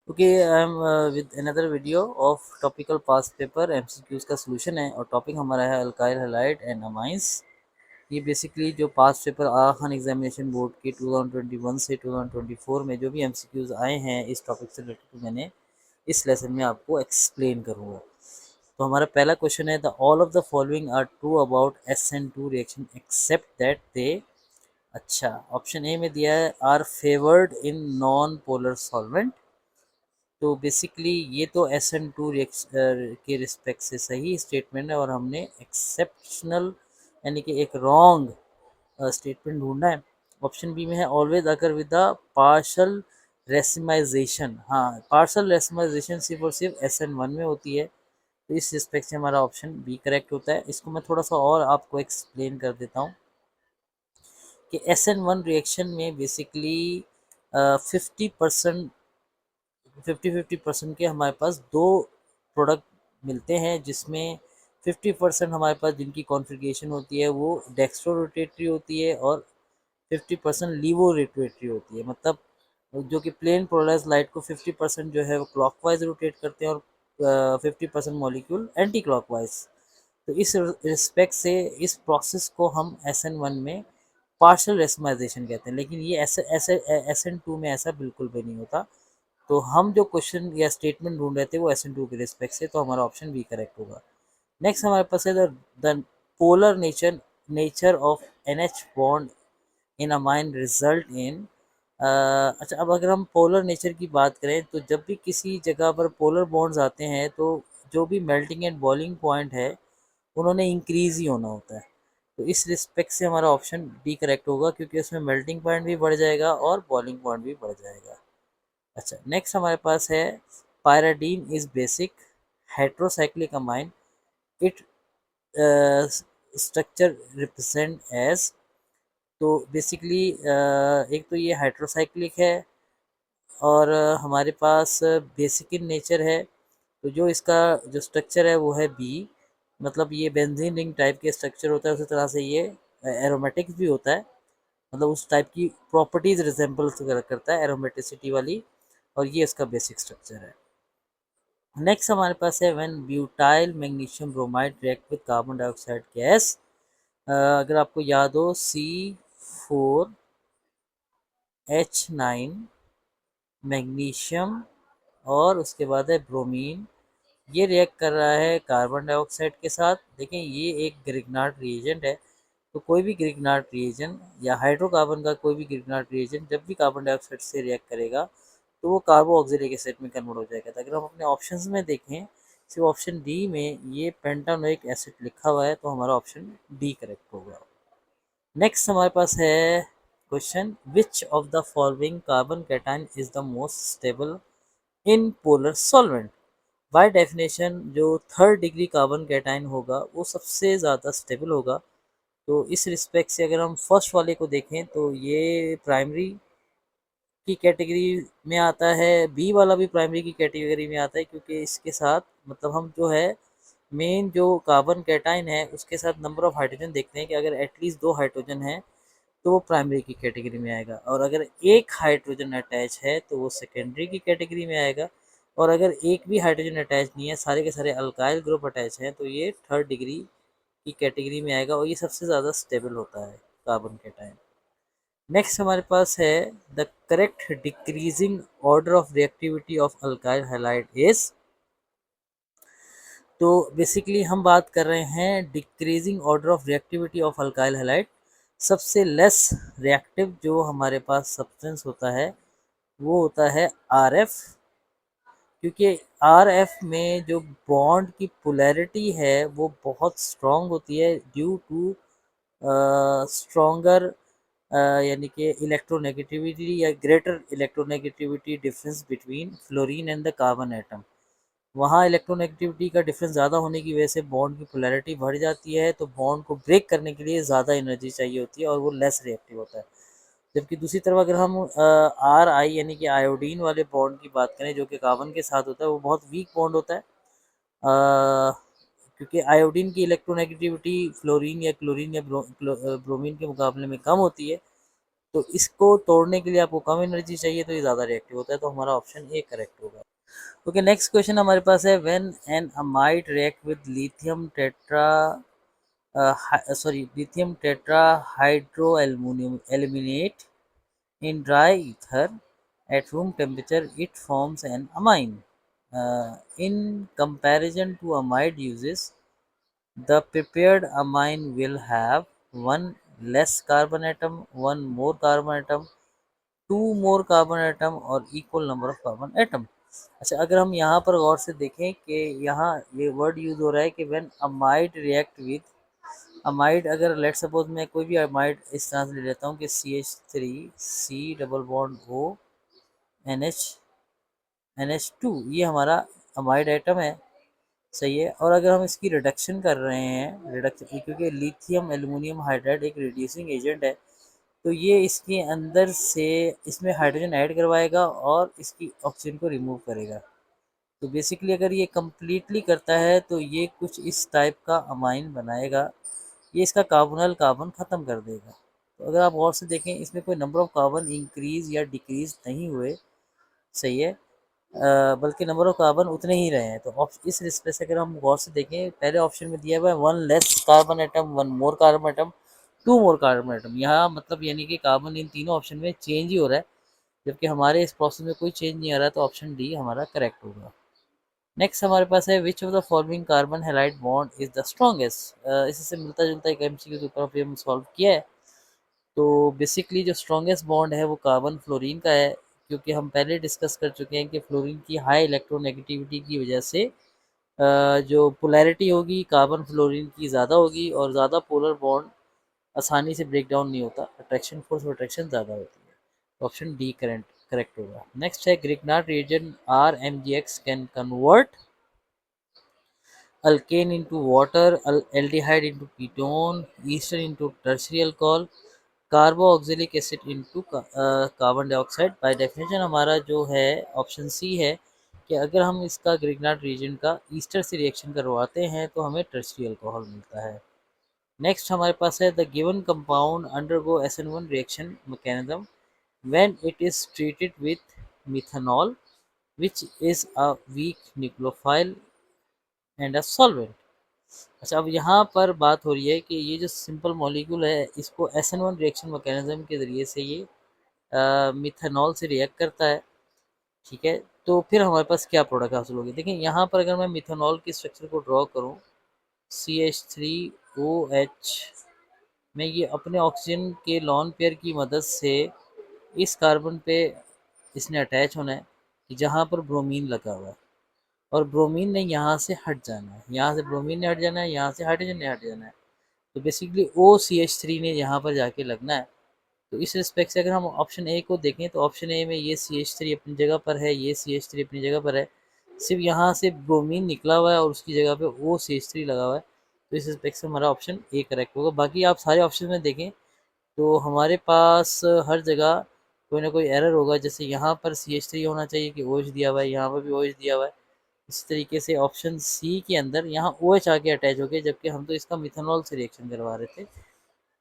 Okay, I'm with another video of topical past paper MCQs का solution है और topic हमारा है अल्काइल हैलाइड एंड अमाइंस। ये बेसिकली जो पास्ट पेपर आगा खान एग्जामिनेशन बोर्ड के 2021 से 2024 में जो भी MCQs आए हैं इस टॉपिक से रिलेटेड मैंने इस लेसन में आपको एक्सप्लेन करूँगा। तो हमारा पहला क्वेश्चन है the all of the following are true about SN2 reaction except that they. अच्छा, ऑप्शन ए में दिया है are favoured in non polar solvent. तो बेसिकली ये तो SN2 के रिस्पेक्ट से सही स्टेटमेंट है और हमने एक्सेप्शनल यानी कि एक रॉन्ग स्टेटमेंट ढूंढना है। ऑप्शन बी में है ऑलवेज अगर विद द पार्शल रेसिमाइजेशन। हाँ, पार्शल रेसिमाइजेशन सिर्फ और सिर्फ SN1 में होती है, तो इस रिस्पेक्ट से हमारा ऑप्शन बी करेक्ट होता है। इसको मैं थोड़ा सा और आपको एक्सप्लेन कर देता हूँ कि SN1 रिएक्शन में बेसिकली 50% 50-50% के हमारे पास दो प्रोडक्ट मिलते हैं, जिसमें 50% हमारे पास जिनकी कॉन्फ़िगरेशन होती है वो डेक्स्ट्रो रोटेटरी होती है और 50% लीवो रोटेटरी होती है। मतलब जो कि प्लेन पोलराइज लाइट को 50% जो है वो क्लॉकवाइज रोटेट करते हैं और 50% मॉलिक्यूल एंटी क्लॉकवाइज। तो इस रिस्पेक्ट से इस प्रोसेस को हम SN1 में पार्शियल रेसिमाइजेशन कहते हैं, लेकिन ये SN2 में ऐसा बिल्कुल भी नहीं होता। तो हम जो क्वेश्चन या स्टेटमेंट ढूंढ रहे थे वो SN2 के रिस्पेक्ट से, तो हमारा ऑप्शन बी करेक्ट होगा। नेक्स्ट हमारे पास है the polar nature of NH bond in amine result in. अच्छा, अब अगर हम पोलर नेचर की बात करें तो जब भी किसी जगह पर पोलर बॉन्ड्स आते हैं तो जो भी मेल्टिंग एंड बॉइलिंग पॉइंट है उन्होंने इंक्रीज ही होना होता है। तो इस रिस्पेक्ट से हमारा ऑप्शन डी करेक्ट होगा, क्योंकि उसमें मेल्टिंग पॉइंट भी बढ़ जाएगा और बॉइलिंग पॉइंट भी बढ़ जाएगा। अच्छा, नेक्स्ट हमारे पास है pyridine is basic heterocyclic amine, it structure represent as. तो बेसिकली एक तो ये हाइड्रोसाइक्लिक है और हमारे पास बेसिक इन नेचर है। तो जो इसका जो स्ट्रक्चर है वो है बी, मतलब ये बेंजीन रिंग टाइप के स्ट्रक्चर होता है। उसी तरह से ये एरोमेटिक भी होता है, मतलब उस टाइप की प्रॉपर्टीज रिजेंबल करता है एरोमेटिसिटी वाली, और ये इसका बेसिक स्ट्रक्चर है। नेक्स्ट हमारे पास है when butyl magnesium bromide react with carbon dioxide gas. अगर आपको याद हो C4H9 मैग्नीशियम और उसके बाद है ब्रोमीन, ये रिएक्ट कर रहा है कार्बन डाइऑक्साइड के साथ। देखें, ये एक ग्रिग्नार्ड रिएजेंट है। तो कोई भी ग्रिग्नार्ड रिएजेंट या हाइड्रोकार्बन का कोई भी ग्रिग्नार्ड रिएजेंट जब भी कार्बन डाइऑक्साइड से रिएक्ट करेगा तो वो कार्बो ऑक्सिलिक एसिड में कन्वर्ट हो जाएगा। तो अगर हम अपने ऑप्शंस में देखें, सिर्फ ऑप्शन डी में ये पेंटानोइक एसिड लिखा हुआ है, तो हमारा ऑप्शन डी करेक्ट होगा। नेक्स्ट हमारे पास है question which of the following carbon cation is the most stable in polar solvent. By definition जो थर्ड डिग्री कार्बन कैटाइन होगा वो सबसे ज़्यादा स्टेबल होगा। तो इस रिस्पेक्ट से अगर हम फर्स्ट वाले को देखें तो ये प्राइमरी की कैटेगरी में आता है, बी वाला भी प्राइमरी की कैटेगरी में आता है, क्योंकि इसके साथ मतलब हम जो है मेन जो कार्बन कैटाइन है उसके साथ नंबर ऑफ हाइड्रोजन देखते हैं कि अगर एटलीस्ट 2 हाइड्रोजन है तो वो प्राइमरी की कैटेगरी में आएगा, और अगर एक हाइड्रोजन अटैच है तो वो सेकेंडरी की कैटेगरी में आएगा, और अगर एक भी हाइड्रोजन अटैच नहीं है, सारे के सारे अल्काइल ग्रुप अटैच हैं, तो ये थर्ड डिग्री की कैटेगरी में आएगा और ये सबसे ज़्यादा स्टेबल होता है कार्बन कैटाइन। नेक्स्ट हमारे पास है the correct decreasing order of reactivity of alkyl halide is. तो बेसिकली हम बात कर रहे हैं decreasing order of reactivity of alkyl halide. सबसे लेस रिएक्टिव जो हमारे पास सब्सटेंस होता है वो होता है RF, क्योंकि RF में जो बॉन्ड की पोलैरिटी है वो बहुत स्ट्रॉन्ग होती है ड्यू टू स्ट्रॉन्गर यानी कि इलेक्ट्रोनेगेटिविटी या greater electronegativity difference between fluorine and the carbon atom. वहाँ इलेक्ट्रोनेगेटिविटी का डिफरेंस ज़्यादा होने की वजह से बॉन्ड की पोलैरिटी बढ़ जाती है, तो बॉन्ड को ब्रेक करने के लिए ज़्यादा एनर्जी चाहिए होती है और वो लेस रिएक्टिव होता है। जबकि दूसरी तरफ अगर हम RI यानी कि आयोडीन वाले बॉन्ड की बात करें जो कि कार्बन के साथ होता है, वो बहुत वीक बॉन्ड होता है, क्योंकि आयोडीन की इलेक्ट्रोनेगेटिविटी फ्लोरीन या क्लोरीन या ब्रोमीन के मुकाबले में कम होती है। तो इसको तोड़ने के लिए आपको कम एनर्जी चाहिए, तो ये ज़्यादा रिएक्टिव होता है, तो हमारा ऑप्शन ए करेक्ट होगा। ओके, नेक्स्ट क्वेश्चन हमारे पास है, when an amide react with lithium tetra lithium tetrahydroaluminum aluminate in dry ether at room temperature, it forms an amine. In comparison to amide uses, the prepared amine will have one less carbon atom, one more carbon atom, two more carbon atom और equal number of carbon atom. अच्छा, अगर हम यहाँ पर गौर से देखें कि यहाँ ये वर्ड यूज़ हो रहा है कि when amide react with amide, अगर लेट सपोज मैं कोई भी अमाइड इस तरह से ले लेता हूँ कि CH3 C double bond O NH2, ये हमारा अमाइड आइटम है, सही है। और अगर हम इसकी रिडक्शन कर रहे हैं, रिडक्शन क्योंकि लिथियम एल्यूमिनियम हाइड्राइड एक रिड्यूसिंग एजेंट है, तो ये इसके अंदर से इसमें हाइड्रोजन ऐड करवाएगा और इसकी ऑक्सीजन को रिमूव करेगा। तो बेसिकली अगर ये कम्प्लीटली करता है तो ये कुछ इस टाइप का अमाइन बनाएगा, ये इसका कार्बोनल कार्बन ख़त्म कर देगा। तो अगर आप गौर से देखें, इसमें कोई नंबर ऑफ़ कार्बन इंक्रीज़ या डिक्रीज़ नहीं हुए, सही है, बल्कि नंबर ऑफ़ कार्बन उतने ही रहे हैं। तो इस रिस्पेक्ट से अगर हम गौर से देखें, पहले ऑप्शन में दिया हुआ है one less carbon atom, one more carbon atom, two more carbon atom. यहाँ मतलब यानी कि कार्बन इन तीनों ऑप्शन में चेंज ही हो रहा है, जबकि हमारे इस प्रोसेस में कोई चेंज नहीं आ रहा है, तो ऑप्शन डी हमारा करेक्ट होगा। नेक्स्ट हमारे पास है, which of the following carbon halide bond is the strongest. इससे मिलता जुलता एक एमसीक्यू के ऊपर अभी हम सॉल्व किया है। तो बेसिकली जो स्ट्रॉन्गेस्ट बॉन्ड है वो कार्बन फ्लोरीन का है, क्योंकि हम पहले डिस्कस कर चुके हैं कि फ्लोरीन की हाई इलेक्ट्रोनेगेटिविटी की वजह से जो पोलैरिटी होगी कार्बन फ्लोरीन की ज़्यादा होगी, और ज़्यादा पोलर बॉन्ड आसानी से ब्रेक डाउन नहीं होता, अट्रैक्शन फोर्स और अट्रैक्शन ज़्यादा होती है। ऑप्शन डी करेक्ट होगा। नेक्स्ट है, Grignard reagent RMgX can convert alkane into water, aldehyde into ketone, ester into tertiary alcohol, carboxylic acid into carbon dioxide. By definition हमारा जो है ऑप्शन सी है कि अगर हम इसका ग्रिग्नार्ड रिएजेंट का ईस्टर से रिएक्शन करवाते हैं तो हमें टर्शियरी अल्कोहल मिलता है। नेक्स्ट हमारे पास है, the given compound undergo SN1 reaction mechanism when it is treated with methanol which is a weak nucleophile and a solvent. अच्छा, अब यहाँ पर बात हो रही है कि ये जो सिंपल मॉलिक्यूल है, इसको SN1 रिएक्शन मैकेनिज्म के ज़रिए से ये मिथेनॉल से रिएक्ट करता है, ठीक है। तो फिर हमारे पास क्या प्रोडक्ट हासिल होगी, देखिए यहाँ पर अगर मैं मिथेनॉल की स्ट्रक्चर को ड्रॉ करूँ, CH3OH में ये अपने ऑक्सीजन के लॉन पेयर की मदद से इस कार्बन पे इसने अटैच होना है कि जहाँ पर ब्रोमीन लगा हुआ है, और ब्रोमीन ने यहाँ से हट जाना है, यहाँ से ब्रोमीन ने हट जाना है, यहाँ से हाइड्रोजन ने हट जाना है। तो बेसिकली OCH3 ने यहाँ पर जाके लगना है। तो इस रिस्पेक्ट से अगर हम ऑप्शन ए को देखें, तो ऑप्शन ए में ये CH3 अपनी जगह पर है, ये CH3 अपनी जगह पर है, सिर्फ यहाँ से ब्रोमीन निकला हुआ है और उसकी जगह पे OCH3 लगा हुआ है। तो इस रिस्पेक्ट से हमारा ऑप्शन ए करेक्ट होगा। बाकी आप सारे ऑप्शन में देखें तो हमारे पास हर जगह कोई ना कोई एरर होगा, जैसे यहाँ पर CH3 होना चाहिए कि OH दिया हुआ है, यहाँ पर भी OH दिया हुआ है। इस तरीके से ऑप्शन सी के अंदर यहाँ OH आके अटैच हो गया, जबकि हम तो इसका मिथेनॉल से रिएक्शन करवा रहे थे।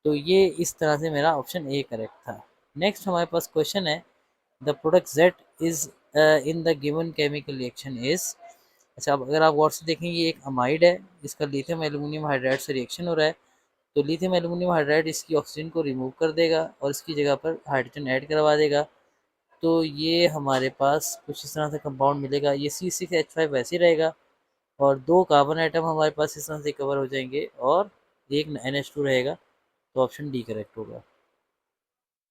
तो ये इस तरह से मेरा ऑप्शन ए करेक्ट था। नेक्स्ट हमारे पास क्वेश्चन है, the product Z is in the given chemical reaction is. अच्छा, अब अगर आप गौर से देखें, ये एक अमाइड है, इसका लिथियम एल्यूमिनियम हाइड्राइड से रिएक्शन हो रहा है। तो लिथियम एल्यूमिनियम हाइड्राइड इसकी ऑक्सीजन को रिमूव कर देगा और इसकी जगह पर हाइड्रोजन ऐड करवा देगा। तो ये हमारे पास कुछ इस तरह से कंपाउंड मिलेगा, ये C6H5 वैसे ही रहेगा, और दो कार्बन आइटम हमारे पास इस तरह से कवर हो जाएंगे, और एक NH2 रहेगा। तो ऑप्शन डी करेक्ट होगा।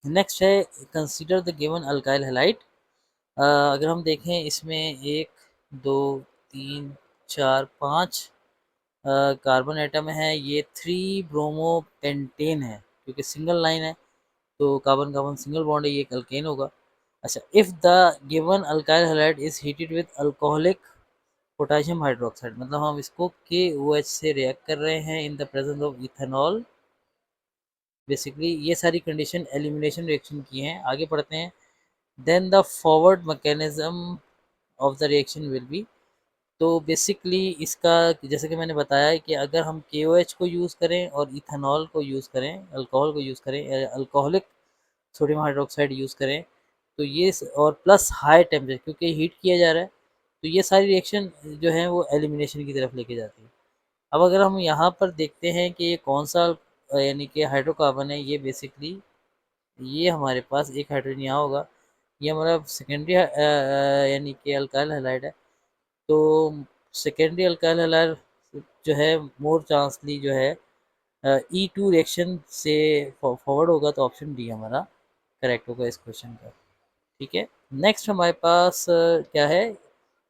नेक्स्ट है, consider the given alkyl halide. अगर हम देखें, इसमें एक, दो, तीन, चार, पाँच कार्बन आइटम है, ये 3 ब्रोमोपेंटेन है, क्योंकि सिंगल लाइन है तो कार्बन कार्बन सिंगल बॉन्ड है, ये एक अल्केन होगा। अच्छा, if the given alkyl halide is heated with alcoholic potassium hydroxide, मतलब हम इसको KOH से रिएक्ट कर रहे हैं in the presence of ethanol. Basically ये सारी कंडीशन एलिमिनेशन रिएक्शन की हैं। आगे पढ़ते हैं, then the forward mechanism of the reaction will be. तो बेसिकली इसका, जैसे कि मैंने बताया कि अगर हम KOH को यूज़ करें और इथेनॉल को यूज़ करें, अल्कोहल को यूज़ करें, अल्कोहलिक सोडियम हाइड्रोक्साइड यूज़ करें तो ये और प्लस हाई टेम्परेचर क्योंकि हीट किया जा रहा है, तो ये सारी रिएक्शन जो है वो एलिमिनेशन की तरफ लेके जाती है। अब अगर हम यहाँ पर देखते हैं कि ये कौन सा यानी कि हाइड्रोकार्बन है, ये बेसिकली ये हमारे पास एक हाइड्रोजन यहाँ होगा, ये हमारा सेकेंडरी यानी कि अल्काइल हैलाइड है। तो सेकेंडरी अल्काइल हैलाइड जो है मोर चांसली जो है E2 रिएक्शन से फॉरवर्ड होगा, तो ऑप्शन डी हमारा करेक्ट होगा इस क्वेश्चन का। ठीक है, नेक्स्ट हमारे पास क्या है,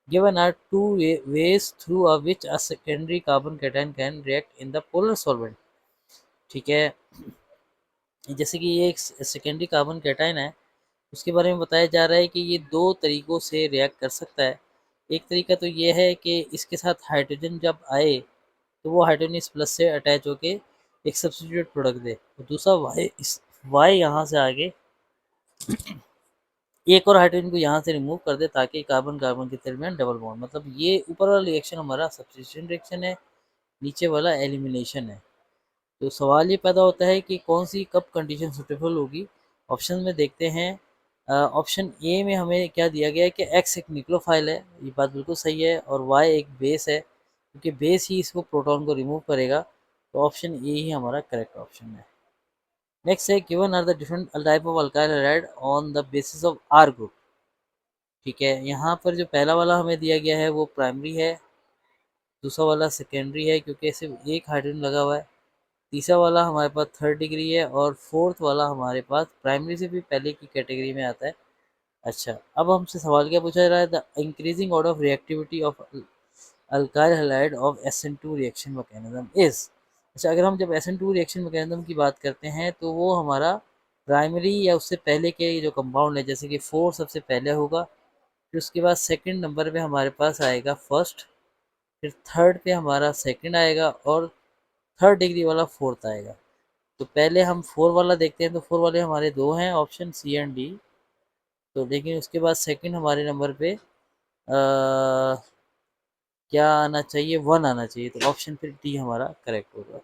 given are two ways through which a secondary carbon cation can react in the polar solvent। ठीक है, जैसे कि ये एक सेकेंडरी कार्बन कैटायन है, उसके बारे में बताया जा रहा है कि ये दो तरीकों से रिएक्ट कर सकता है। एक तरीका तो ये है कि इसके साथ हाइड्रोजन जब आए तो वो हाइड्रोजन इस प्लस से अटैच होके एक सब्स्टिट्यूट प्रोडक्ट दे, और दूसरा वाई यहाँ से आगे एक और हाइड्रोजन को यहाँ से रिमूव कर दे ताकि कार्बन कार्बन के दरमियान डबल बॉन्ड, मतलब ये ऊपर वाला रिएक्शन हमारा सब्स्टिट्यूशन रिएक्शन है, नीचे वाला एलिमिनेशन है। तो सवाल ये पैदा होता है कि कौन सी कब कंडीशन सुटेबल होगी। ऑप्शन में देखते हैं, ऑप्शन ए में हमें क्या दिया गया है कि एक्स एक न्यूक्लियोफाइल है, ये बात बिल्कुल सही है, और वाई एक बेस है क्योंकि बेस ही इसको प्रोटॉन को रिमूव करेगा, तो ऑप्शन ए ही हमारा करेक्ट ऑप्शन है। नेक्स्ट है given are the different type of alkyl halide on the basis of R group. ठीक है, यहाँ पर जो पहला वाला हमें दिया गया है वो प्राइमरी है, दूसरा वाला सेकेंडरी है क्योंकि सिर्फ एक हाइड्रोजन लगा हुआ है, तीसरा वाला हमारे पास थर्ड डिग्री है, और फोर्थ वाला हमारे पास प्राइमरी से भी पहले की कैटेगरी में आता है। अच्छा, अब हमसे सवाल क्या पूछा जा रहा है, the increasing order of reactivity of alkyl halide of SN2 reaction mechanism is. अच्छा, अगर हम जब SN2 रिएक्शन मैकेनिज्म की बात करते हैं तो वो हमारा प्राइमरी या उससे पहले के जो कंपाउंड है, जैसे कि फोर सबसे पहले होगा, फिर उसके बाद सेकंड नंबर पे हमारे पास आएगा फर्स्ट, फिर थर्ड पे हमारा सेकंड आएगा, और थर्ड डिग्री वाला फोर्थ आएगा। तो पहले हम फोर वाला देखते हैं, तो फोर वाले हमारे दो हैं, ऑप्शन सी एंड डी। तो लेकिन उसके बाद सेकंड हमारे नंबर पे क्या आना चाहिए, वन आना चाहिए, तो ऑप्शन फिर डी हमारा करेक्ट होगा।